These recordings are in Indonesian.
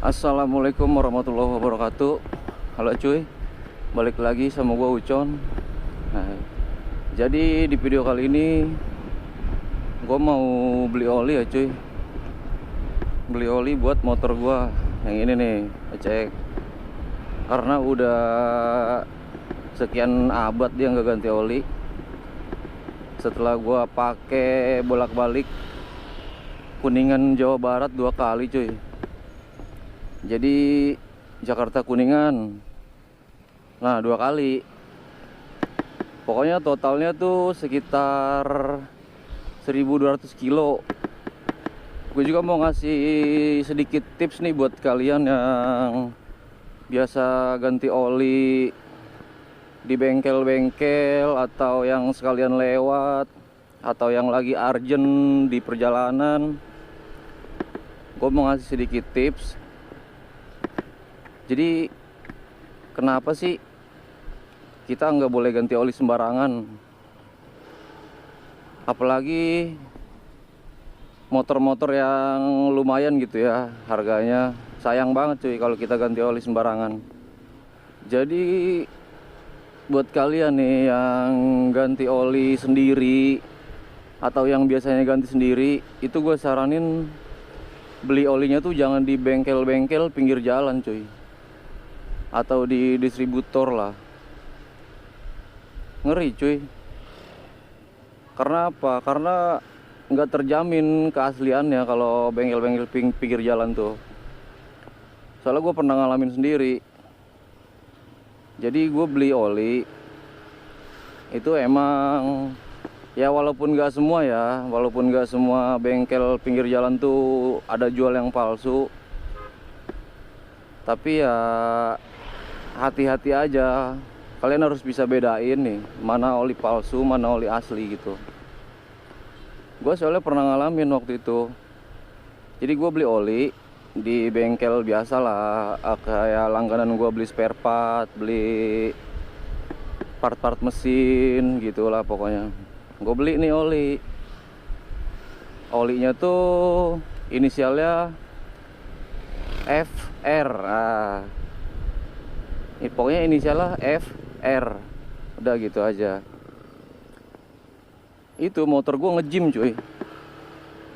Assalamualaikum warahmatullahi wabarakatuh. Halo cuy, balik lagi sama gua Ucon. Nah, jadi di video kali ini gua mau beli oli ya cuy. Beli oli buat motor gua yang ini nih, cek. Karena udah sekian abad dia nggak ganti oli. Setelah gua pakai bolak-balik Kuningan Jawa Barat 2 kali cuy. Jadi Jakarta Kuningan, nah 2 kali. Pokoknya totalnya tuh sekitar 1200 kilo. Gue juga mau ngasih sedikit tips nih buat kalian yang biasa ganti oli di bengkel-bengkel, atau yang sekalian lewat, atau yang lagi urgent di perjalanan. Gue mau ngasih sedikit tips. Jadi kenapa sih kita nggak boleh ganti oli sembarangan? Apalagi motor-motor yang lumayan gitu ya harganya. Sayang banget cuy kalau kita ganti oli sembarangan. Jadi buat kalian nih yang ganti oli sendiri atau yang biasanya ganti sendiri, itu gue saranin beli olinya tuh jangan di bengkel-bengkel pinggir jalan cuy, atau di distributor lah. Ngeri cuy. Karena apa? Karena nggak terjamin keasliannya kalau bengkel-bengkel pinggir jalan tuh. Soalnya gue pernah ngalamin sendiri. Jadi gue beli oli itu emang ya, walaupun nggak semua bengkel pinggir jalan tuh ada jual yang palsu, tapi ya hati-hati aja. Kalian harus bisa bedain nih mana oli palsu, mana oli asli gitu. Gue soalnya pernah ngalamin waktu itu. Jadi gue beli oli di bengkel biasa lah, kayak langganan gue beli spare part, beli part-part mesin gitulah pokoknya. Gue beli nih oli. Olinya tuh inisialnya FR. Pokoknya inisialnya FR. Udah gitu aja. Itu motor gue nge-gym cuy.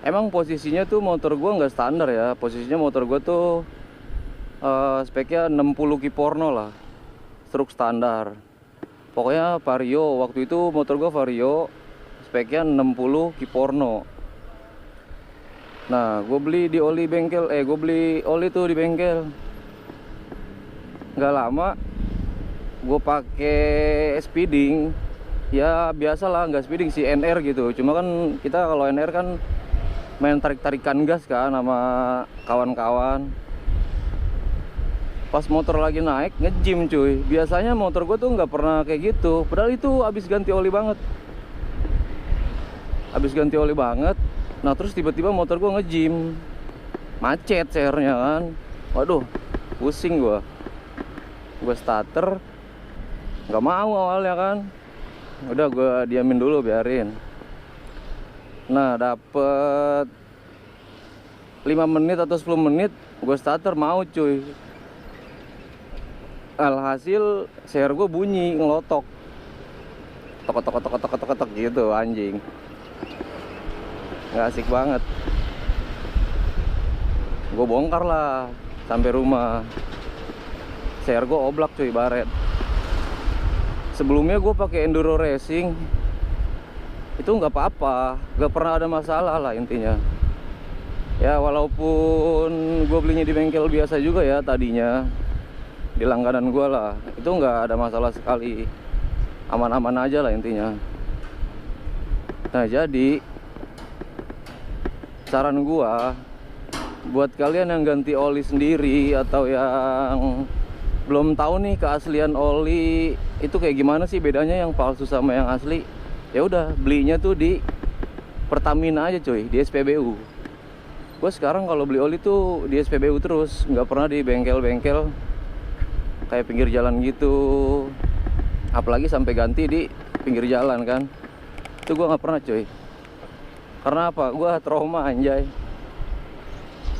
Emang posisinya tuh motor gue nggak standar ya. Posisinya motor gue tuh speknya 60 Kiporno lah, struk standar. Pokoknya Vario, waktu itu motor gue Vario, speknya 60 Kiporno. Nah gue beli di oli bengkel, gue beli oli tuh di bengkel. Nggak lama gue pakai speeding. Ya biasalah, nggak speeding sih, NR gitu. Cuma kan kita kalau NR kan main tarik-tarikan gas kan sama kawan-kawan. Pas motor lagi naik nge-gym cuy. Biasanya motor gue tuh nggak pernah kayak gitu. Padahal itu habis ganti oli banget. Nah terus tiba-tiba motor gue nge-gym, macet sernya kan. Waduh, pusing gue. Gue starter, nggak mau awalnya kan. Udah gue diamin dulu, biarin. Nah dapet 5 menit atau 10 menit gue starter mau cuy. Alhasil share gue bunyi ngelotok, tok gitu anjing. Nggak asik banget. Gue bongkar lah sampai rumah. Share gue oblak cuy, baret. Sebelumnya gue pakai enduro racing, itu nggak apa-apa, nggak pernah ada masalah lah intinya. Ya walaupun gue belinya di bengkel biasa juga ya tadinya, di langganan gue lah, itu nggak ada masalah sekali, aman-aman aja lah intinya. Nah jadi saran gue buat kalian yang ganti oli sendiri atau yang belum tahu nih keaslian oli itu kayak gimana sih bedanya yang palsu sama yang asli, ya udah belinya tuh di Pertamina aja cuy, di SPBU. Gue sekarang kalau beli oli tuh di SPBU terus, nggak pernah di bengkel-bengkel kayak pinggir jalan gitu. Apalagi sampai ganti di pinggir jalan kan, itu gue nggak pernah cuy. Karena apa? Gue trauma anjay.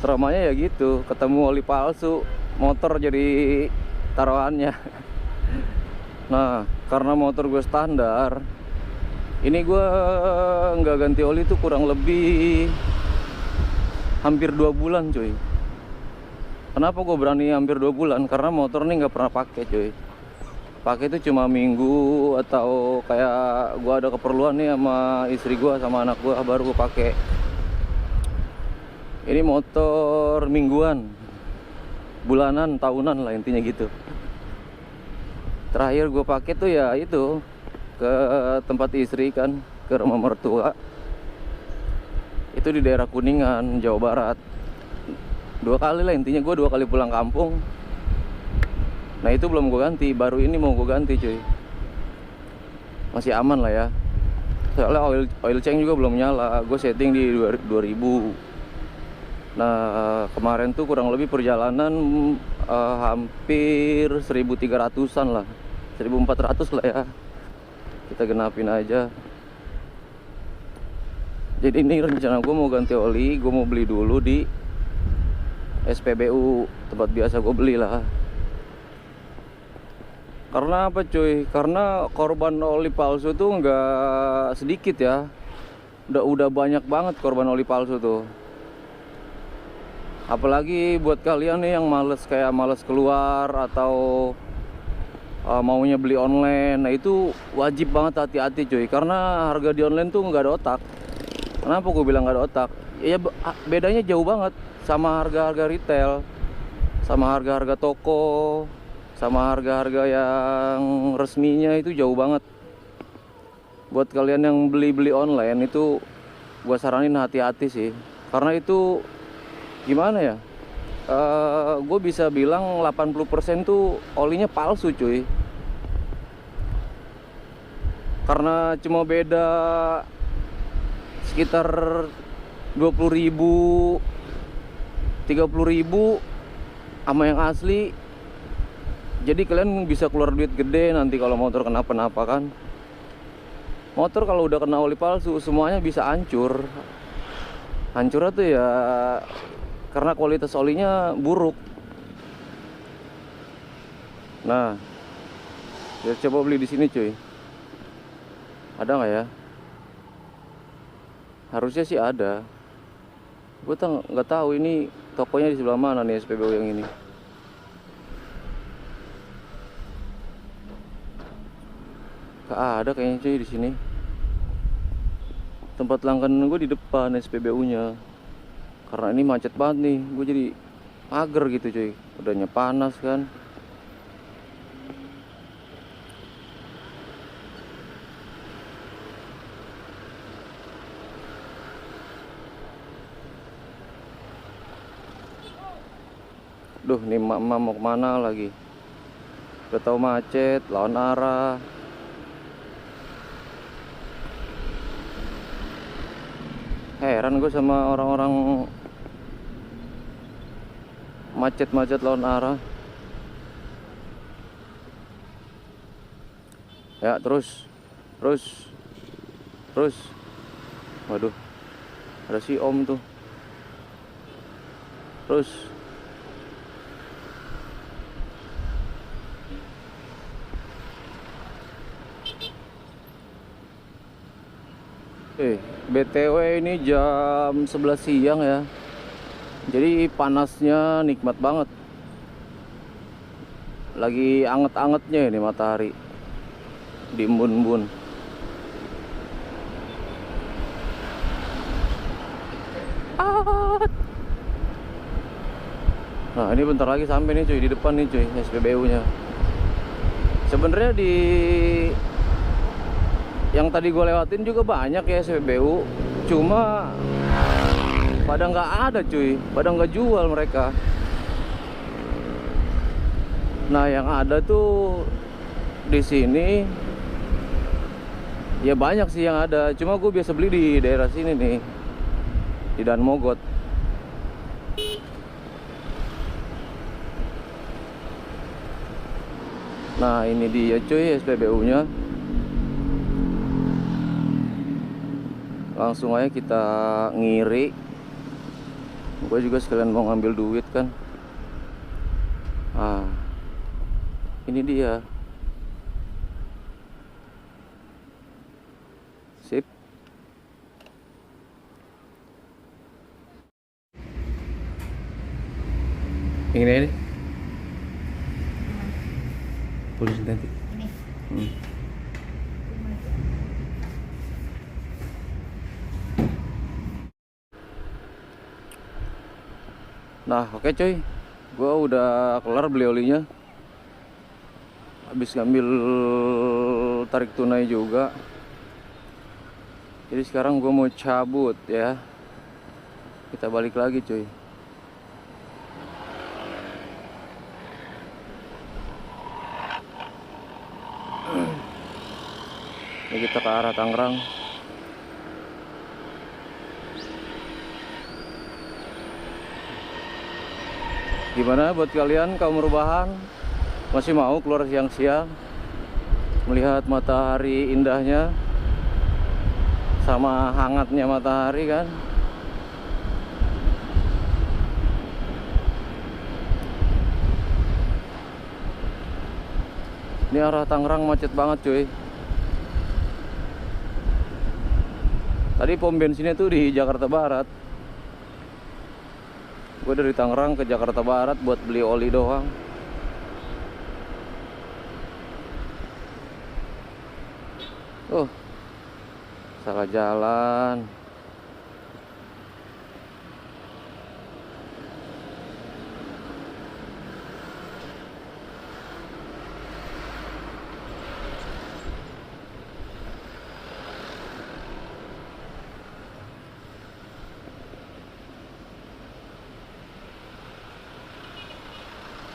traumanya ya gitu, ketemu oli palsu, motor jadi taruhannya. Nah, karena motor gue standar, ini gue nggak ganti oli tuh kurang lebih hampir 2 bulan cuy. Kenapa gue berani hampir 2 bulan? Karena motor ini nggak pernah pakai cuy. Pakai itu cuma minggu atau kayak gue ada keperluan nih sama istri gue sama anak gue, baru gue pakai. Ini motor mingguan, bulanan, tahunan lah intinya gitu. Terakhir gue pakai tuh ya itu ke tempat istri kan, ke rumah mertua. Itu di daerah Kuningan, Jawa Barat. 2 kali lah intinya, gue 2 kali pulang kampung. Nah itu belum gue ganti, baru ini mau gue ganti cuy. Masih aman lah ya. Soalnya oil change juga belum nyala. Gue setting di 2000. Nah kemarin tuh kurang lebih perjalanan hampir 1300-an lah, 1400 lah ya. Kita genapin aja. Jadi ini rencana gue mau ganti oli. Gue mau beli dulu di SPBU, tempat biasa gue beli lah. Karena apa cuy? Karena korban oli palsu tuh nggak sedikit ya. Udah banyak banget korban oli palsu tuh. Apalagi buat kalian nih yang kayak males keluar atau maunya beli online. Nah itu wajib banget hati-hati cuy, karena harga di online tuh nggak ada otak. Kenapa gue bilang nggak ada otak? Ya bedanya jauh banget sama harga-harga retail, sama harga-harga toko, sama harga-harga yang resminya itu jauh banget. Buat kalian yang beli online itu gue saranin hati-hati sih, karena itu gimana ya, gue bisa bilang 80% tuh olinya palsu cuy. Karena cuma beda sekitar 20.000 30.000 sama yang asli. Jadi kalian bisa keluar duit gede nanti kalau motor kenapa-napa kan. Motor kalau udah kena oli palsu semuanya bisa hancur. Hancurnya tuh ya karena kualitas olinya buruk. Nah, ya coba beli di sini cuy. Ada nggak ya? Harusnya sih ada. Gue nggak tahu ini tokonya di sebelah mana nih SPBU yang ini. Gak ada kayaknya cuy di sini. Tempat langganan gue di depan SPBU-nya. Karena ini macet banget nih, gue jadi mager gitu cuy. Udahnya panas kan. Duh, nih mama mau kemana lagi? Udah tahu macet, lawan arah. Heran gue sama orang-orang macet-macet lawan arah. Ya terus. Waduh, ada si om tuh. Terus BTW ini jam 11 siang ya. Jadi panasnya nikmat banget. Lagi anget-angetnya ini matahari di embun-embun. Nah ini bentar lagi sampai nih cuy, di depan nih cuy SPBU-nya. Sebenarnya di yang tadi gue lewatin juga banyak ya SPBU, cuma pada nggak ada cuy, pada nggak jual mereka. Nah yang ada tuh di sini ya banyak sih yang ada, cuma gue biasa beli di daerah sini nih, di Dan Mogot. Nah ini dia cuy SPBU-nya. Langsung aja kita ngiri. Gue juga sekalian mau ngambil duit kan. Ah, ini dia. Sip. Ini pulsa sintetik. Nah, oke cuy, gua udah kelar beli olinya. Habis ngambil tarik tunai juga. Jadi sekarang gua mau cabut ya. Kita balik lagi cuy. Ini kita ke arah Tangerang. Gimana buat kalian kaum rebahan? Masih mau keluar siang-siang melihat matahari indahnya sama hangatnya matahari kan? Ini arah Tangerang macet banget cuy. Tadi pom bensinnya tuh di Jakarta Barat. Gue dari Tangerang ke Jakarta Barat buat beli oli doang. Salah jalan.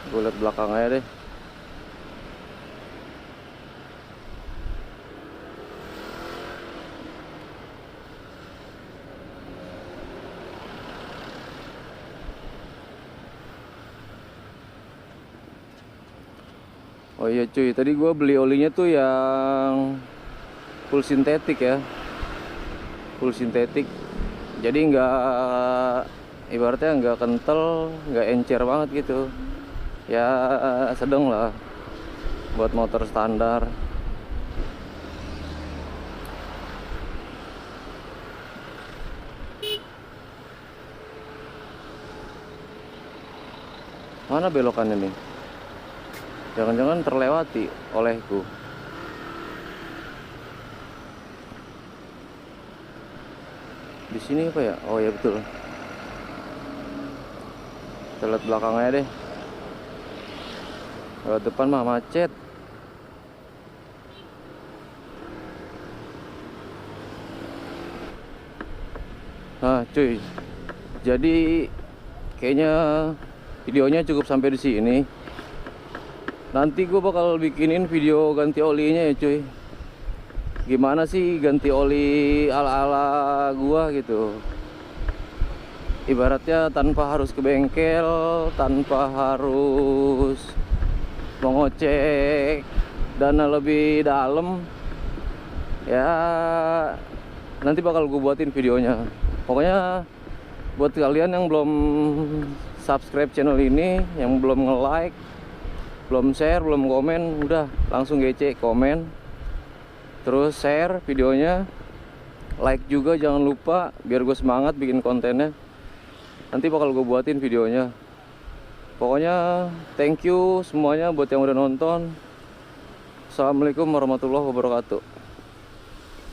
Gue liat belakang aja deh. Oh iya cuy, tadi gue beli olinya tuh yang full sintetik ya. Full sintetik. Jadi ibaratnya nggak kental, nggak encer banget gitu. Ya sedang lah buat motor standar. Mana belokannya nih? Jangan-jangan terlewati olehku. Di sini apa ya? Oh ya betul. Kita lihat belakangnya deh. Lewat depan mah macet. Nah cuy, jadi kayaknya videonya cukup sampai di sini. Nanti gue bakal bikinin video ganti olinya ya cuy. Gimana sih ganti oli ala-ala gua gitu. Ibaratnya tanpa harus ke bengkel, tanpa harus mengocek dana lebih dalam. Ya nanti bakal gue buatin videonya. Pokoknya buat kalian yang belum subscribe channel ini, yang belum nge-like, belum share, belum komen, udah langsung GC komen, terus share videonya, like juga jangan lupa biar gue semangat bikin kontennya. Nanti bakal gue buatin videonya. Pokoknya thank you semuanya buat yang udah nonton. Assalamualaikum warahmatullahi wabarakatuh.